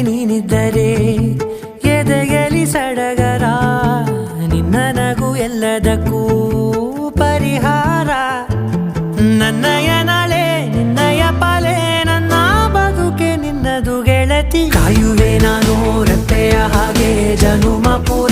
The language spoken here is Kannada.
ನೀನಿದ್ದರೆ ಎದೆಯಲಿ ಸಡಗರ ನಿನ್ನ ನಗು ಎಲ್ಲದಕ್ಕೂ ಪರಿಹಾರ ನನ್ನಯ ನಾಳೆ ನಿನ್ನಯ ಪಾಲೆ ನನ್ನ ಬದುಕೆ ನಿನ್ನದು ಗೆಳತಿ ಕಾಯುವೆ ನಾನು ರೆಪ್ಪೆಯ ಹಾಗೆ ಜನುಮ ಪೂರ